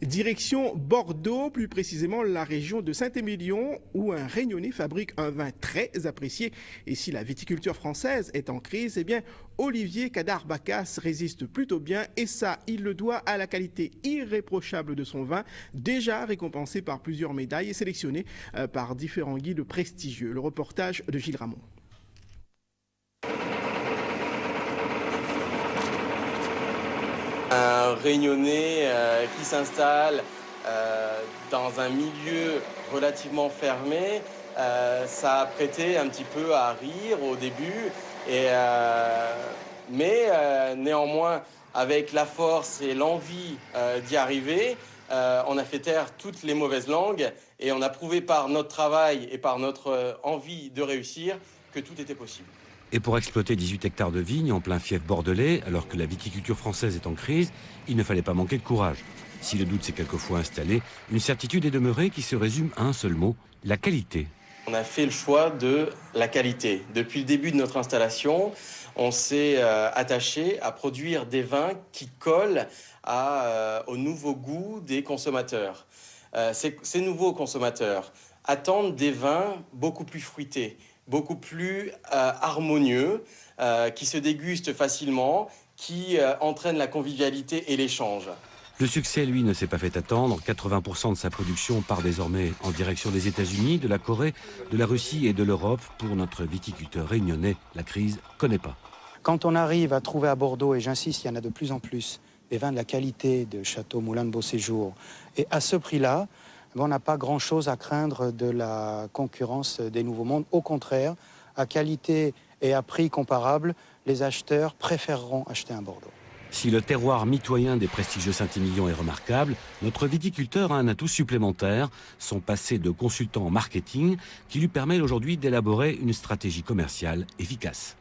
Direction Bordeaux, plus précisément la région de Saint-Émilion, où un Réunionnais fabrique un vin très apprécié. Et si la viticulture française est en crise, eh bien, Olivier Cadar-Bacas résiste plutôt bien. Et ça, il le doit à la qualité irréprochable de son vin, déjà récompensé par plusieurs médailles et sélectionné par différents guides prestigieux. Le reportage de Gilles Ramon. Un Réunionnais qui s'installe dans un milieu relativement fermé, ça a prêté un petit peu à rire au début, mais néanmoins, avec la force et l'envie d'y arriver, on a fait taire toutes les mauvaises langues et on a prouvé par notre travail et par notre envie de réussir que tout était possible. Et pour exploiter 18 hectares de vignes en plein fief bordelais, alors que la viticulture française est en crise, il ne fallait pas manquer de courage. Si le doute s'est quelquefois installé, une certitude est demeurée qui se résume à un seul mot, la qualité. On a fait le choix de la qualité. Depuis le début de notre installation, on s'est attaché à produire des vins qui collent au nouveau goût des consommateurs. Ces nouveaux consommateurs attendent des vins beaucoup plus fruités, beaucoup plus harmonieux, qui se dégustent facilement, qui entraînent la convivialité et l'échange. Le succès, lui, ne s'est pas fait attendre. 80% de sa production part désormais en direction des États-Unis, de la Corée, de la Russie et de l'Europe. Pour notre viticulteur réunionnais, la crise connaît pas. Quand on arrive à trouver à Bordeaux, et j'insiste, il y en a de plus en plus, des vins de la qualité de Château Moulin de Beauséjour, et à ce prix-là, on n'a pas grand-chose à craindre de la concurrence des Nouveaux Mondes. Au contraire, à qualité et à prix comparables, les acheteurs préféreront acheter un Bordeaux. Si le terroir mitoyen des prestigieux Saint-Émilion est remarquable, notre viticulteur a un atout supplémentaire, son passé de consultant en marketing, qui lui permet aujourd'hui d'élaborer une stratégie commerciale efficace.